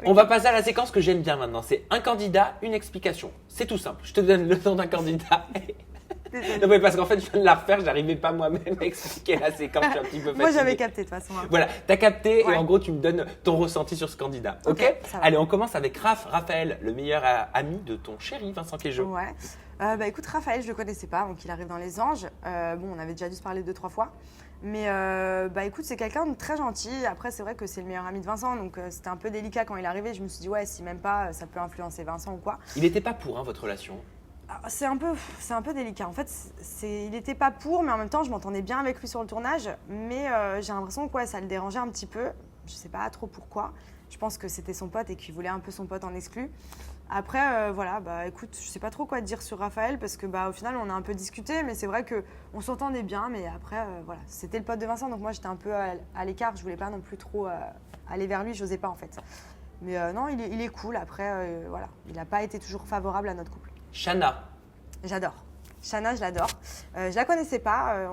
On va passer à la séquence que j'aime bien maintenant. C'est un candidat, une explication. C'est tout simple. Je te donne le nom d'un candidat. Non, mais parce qu'en fait, je viens de la refaire, j'arrivais pas moi-même à expliquer la séquence. Je suis un petit peu fatigué. Moi, j'avais capté de toute façon. Voilà, t'as capté Ouais. et en gros, tu me donnes ton ressenti sur ce candidat. Ok, ça va. Allez, on commence avec Raphaël, le meilleur ami de ton chéri Vincent Queijo. Ouais. Écoute, Raphaël, je le connaissais pas, donc il arrive dans les Anges. On avait déjà dû se parler 2-3 fois. Mais écoute, c'est quelqu'un de très gentil. Après, c'est vrai que c'est le meilleur ami de Vincent, donc c'était un peu délicat quand il est arrivé. Je me suis dit, ouais, si même pas, ça peut influencer Vincent ou quoi. Il n'était pas pour votre relation. C'est un peu délicat. En fait, il n'était pas pour, mais en même temps, je m'entendais bien avec lui sur le tournage. Mais j'ai l'impression que ouais, ça le dérangeait un petit peu. Je sais pas trop pourquoi. Je pense que c'était son pote et qu'il voulait un peu son pote en exclu. Après, écoute, je sais pas trop quoi te dire sur Raphaël parce que au final, on a un peu discuté, mais c'est vrai qu'on s'entendait bien. Mais après, voilà, c'était le pote de Vincent, donc moi, j'étais un peu à l'écart. Je voulais pas non plus trop aller vers lui, j'osais pas en fait. Mais non, il est cool. Après, voilà, il n'a pas été toujours favorable à notre couple. Shana. J'adore. Shana, je l'adore. Je la connaissais pas,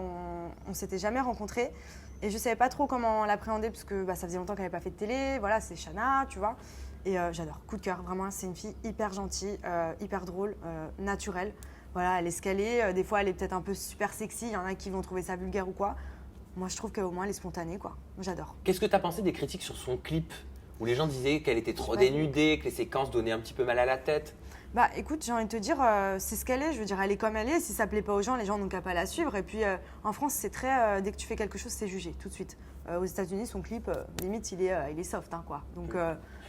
on s'était jamais rencontrés et je savais pas trop comment l'appréhender parce que ça faisait longtemps qu'elle n'avait pas fait de télé. Voilà, c'est Shana, tu vois. Et j'adore, coup de cœur, vraiment, c'est une fille hyper gentille, hyper drôle, naturelle. Voilà, elle est ce qu'elle est. Des fois, elle est peut-être un peu super sexy. Il y en a qui vont trouver ça vulgaire ou quoi. Moi, je trouve qu'au moins, elle est spontanée, quoi. J'adore. Qu'est-ce que tu as pensé des critiques sur son clip où les gens disaient qu'elle était trop dénudée, que les séquences donnaient un petit peu mal à la tête? Écoute, j'ai envie de te dire, c'est ce qu'elle est. Je veux dire, elle est comme elle est. Si ça plaît pas aux gens, les gens n'ont qu'à pas la suivre. Et puis, en France, c'est très. Dès que tu fais quelque chose, c'est jugé tout de suite. Aux États-Unis, son clip, limite, il est soft, hein, quoi. Donc.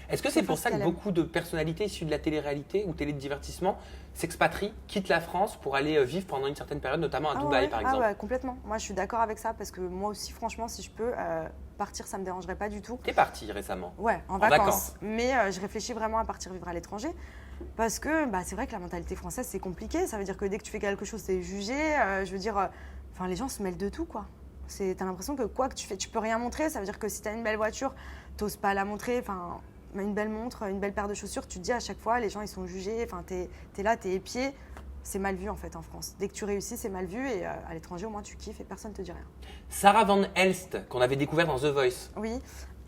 Est-ce que c'est pour ça que beaucoup de personnalités issues de la télé-réalité ou télé-divertissement s'expatrient, quittent la France pour aller vivre pendant une certaine période, notamment à Dubaï par exemple? Ah ouais, complètement. Moi, je suis d'accord avec ça parce que moi aussi, franchement, si je peux partir, ça me dérangerait pas du tout. T'es partie récemment? Ouais, en vacances. Mais je réfléchis vraiment à partir vivre à l'étranger parce que c'est vrai que la mentalité française, c'est compliqué. Ça veut dire que dès que tu fais quelque chose, c'est jugé. Je veux dire, les gens se mêlent de tout, quoi. T'as l'impression que quoi que tu fais, tu peux rien montrer. Ça veut dire que si t'as une belle voiture, t'oses pas la montrer. Enfin, une belle montre, une belle paire de chaussures, tu te dis à chaque fois, les gens ils sont jugés. Enfin, t'es là, t'es épié. C'est mal vu en fait en France. Dès que tu réussis, c'est mal vu et à l'étranger, au moins tu kiffes et personne te dit rien. Sarah Van Elst, qu'on avait découvert dans The Voice. Oui.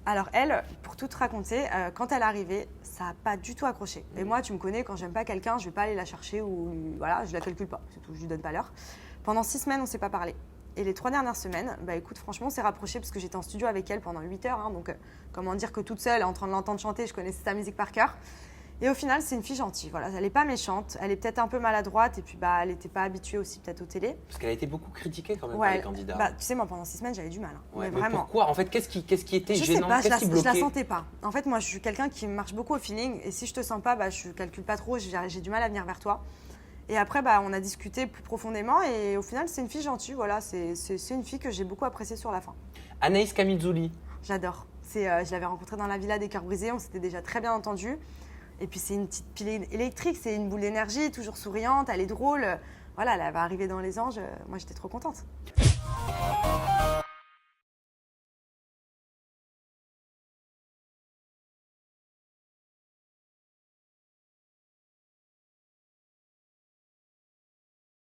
Alors elle, pour tout te raconter, quand elle est arrivée, ça n'a pas du tout accroché. Et moi, tu me connais, quand j'aime pas quelqu'un, je vais pas aller la chercher ou voilà, je la calcule pas, c'est tout, je lui donne pas l'heure. Pendant 6 semaines, on s'est pas parlé. Et les 3 dernières semaines, écoute, franchement, on s'est rapprochés parce que j'étais en studio avec elle pendant 8 heures. Donc, comment dire que toute seule, en train de l'entendre chanter, je connaissais sa musique par cœur. Et au final, c'est une fille gentille. Voilà, elle n'est pas méchante, elle est peut-être un peu maladroite et puis elle n'était pas habituée aussi peut-être aux télé. Parce qu'elle a été beaucoup critiquée quand même par les candidats. Tu sais, moi, pendant 6 semaines, j'avais du mal. Ouais, mais vraiment. pourquoi? En fait, qu'est-ce qui était gênant? Je sais pas, Qu'est-ce qui je la bloquait? sentais pas. En fait, moi, je suis quelqu'un qui marche beaucoup au feeling et si je te sens pas, je calcule pas trop, j'ai du mal à venir vers toi. Et après, on a discuté plus profondément et au final, c'est une fille gentille. Voilà, c'est une fille que j'ai beaucoup appréciée sur la fin. Anaïs Camizuli. J'adore. Je l'avais rencontrée dans la villa des Cœurs Brisés, on s'était déjà très bien entendus. Et puis, c'est une petite pile électrique, c'est une boule d'énergie, toujours souriante, elle est drôle. Voilà, elle va arriver dans les Anges. Moi, j'étais trop contente.